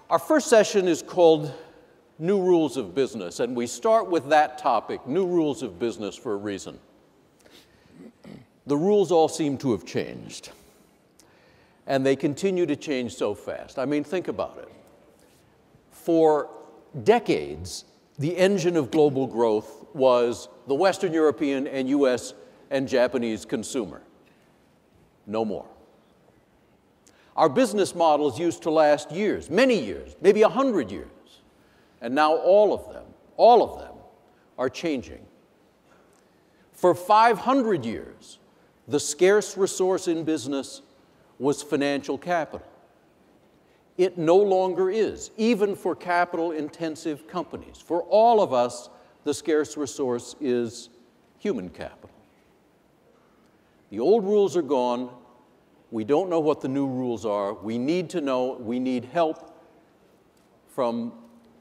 Our first session is called New Rules of Business, and we start with that topic, new rules of business, for a reason. The rules all seem to have changed, and they continue to change so fast. I mean, think about it. For decades, the engine of global growth was the Western European and US and Japanese consumer. No more. Our business models used to last years, many years, maybe 100 years. And now all of them are changing. For 500 years, the scarce resource in business was financial capital. It no longer is, even for capital-intensive companies. For all of us, the scarce resource is human capital. The old rules are gone. We don't know what the new rules are. We need to know. We need help from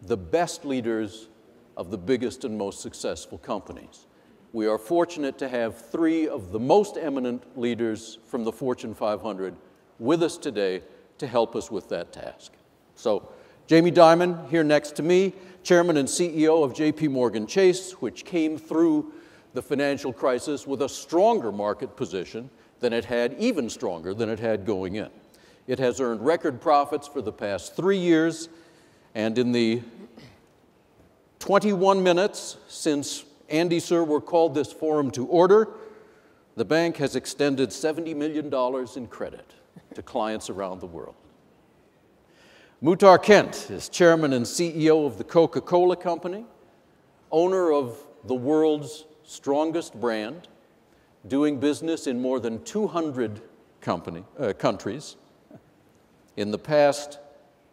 the best leaders of the biggest and most successful companies. We are fortunate to have three of the most eminent leaders from the Fortune 500 with us today to help us with that task. So, Jamie Dimon, here next to me, Chairman and CEO of Jpmorgan Chase, which came through the financial crisis with a stronger market position than it had, even stronger than it had going in. It has earned record profits for the past 3 years, and in the 21 minutes since Andy Serwer called this forum to order, the bank has extended $70 million in credit to clients around the world. Muhtar Kent is Chairman and CEO of the Coca-Cola Company, owner of the world's strongest brand, doing business in more than 200 countries. In the past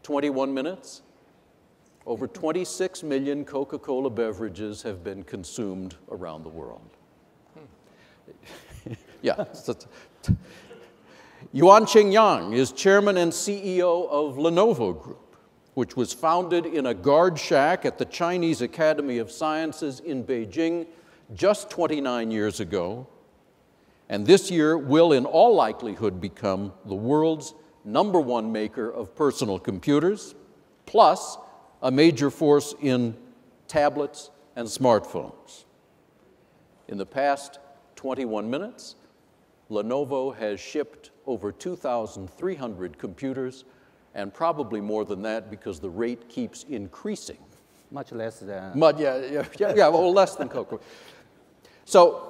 21 minutes, over 26 million Coca-Cola beverages have been consumed around the world. Yeah. Yuan Qingyang is Chairman and CEO of Lenovo Group, which was founded in a guard shack at the Chinese Academy of Sciences in Beijing just 29 years ago, and this year will in all likelihood become the world's #1 maker of personal computers, plus a major force in tablets and smartphones. In the past 21 minutes, Lenovo has shipped over 2,300 computers, and probably more than that because the rate keeps increasing. Much less than... Well, less than Coca. So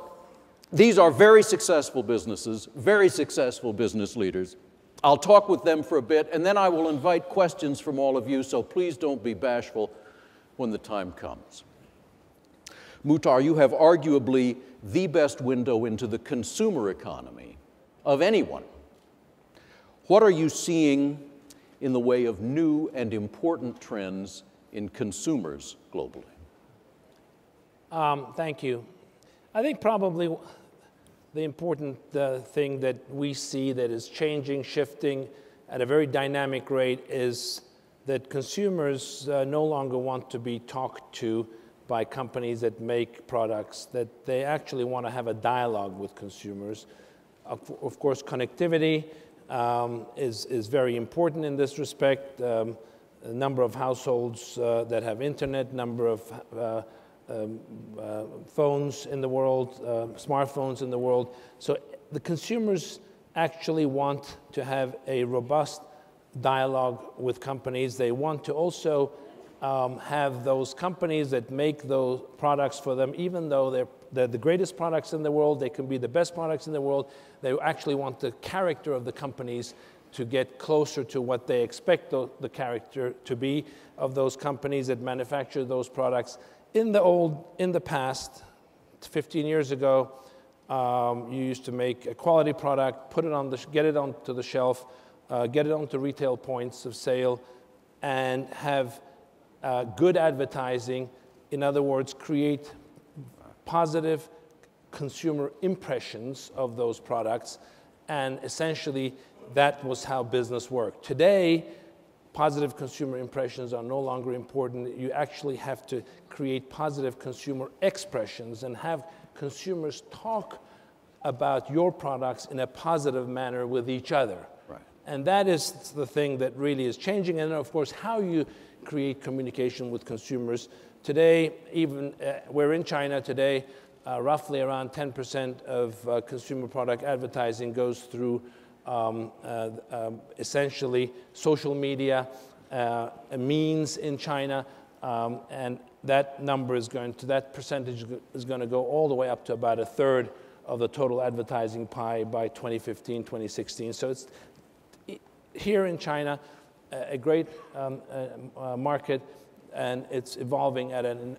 these are very successful businesses, very successful business leaders. I'll talk with them for a bit, and then I will invite questions from all of you, so please don't be bashful when the time comes. Muhtar, you have arguably the best window into the consumer economy of anyone. What are you seeing in the way of new and important trends in consumers globally? Thank you. I think probably the important thing that we see that is changing, shifting at a very dynamic rate is that consumers no longer want to be talked to by companies that make products, that they actually want to have a dialogue with consumers. Of course, connectivity is very important in this respect. A number of households that have internet, number of phones in the world, smartphones in the world. So the consumers actually want to have a robust dialogue with companies. They want to also have those companies that make those products for them, even though they're the greatest products in the world, they can be the best products in the world, they actually want the character of the companies to get closer to what they expect the character to be of those companies that manufacture those products. In the past, 15 years ago, you used to make a quality product, get it onto the shelf, get it onto retail points of sale, and have good advertising. In other words, create positive consumer impressions of those products, and essentially that was how business worked. Today, positive consumer impressions are no longer important. You actually have to create positive consumer expressions and have consumers talk about your products in a positive manner with each other. Right. And that is the thing that really is changing. And of course, how you create communication with consumers. Today, even we're in China today, roughly around 10% of consumer product advertising goes through essentially social media means in China. And that number is that percentage is going to go all the way up to about a third of the total advertising pie by 2015, 2016. So it's here in China, a great market, and it's evolving at an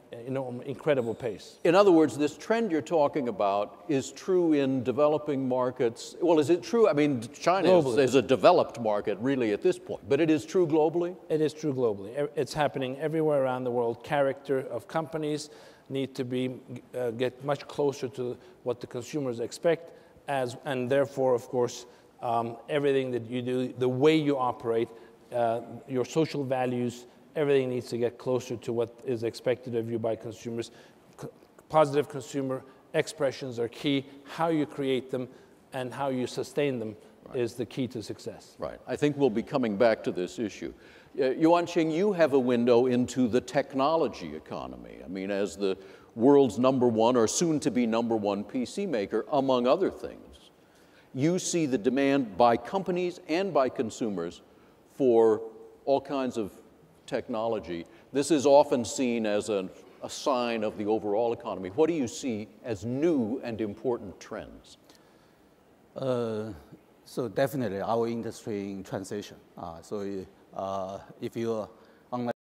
incredible pace. In other words, this trend you're talking about is true in developing markets. Well, is it true? I mean, China is a developed market really at this point, but it is true globally? It is true globally. It's happening everywhere around the world. Character of companies need to get much closer to what the consumers expect, and therefore, of course, everything that you do, the way you operate, your social values, everything needs to get closer to what is expected of you by consumers. Positive consumer expressions are key. How you create them and how you sustain them is the key to success. Right. I think we'll be coming back to this issue. Yuanqing, you have a window into the technology economy. I mean, as the world's #1 or soon to be #1 PC maker, among other things, you see the demand by companies and by consumers for all kinds of technology. This is often seen as a sign of the overall economy. What do you see as new and important trends? So definitely our industry in transition. If you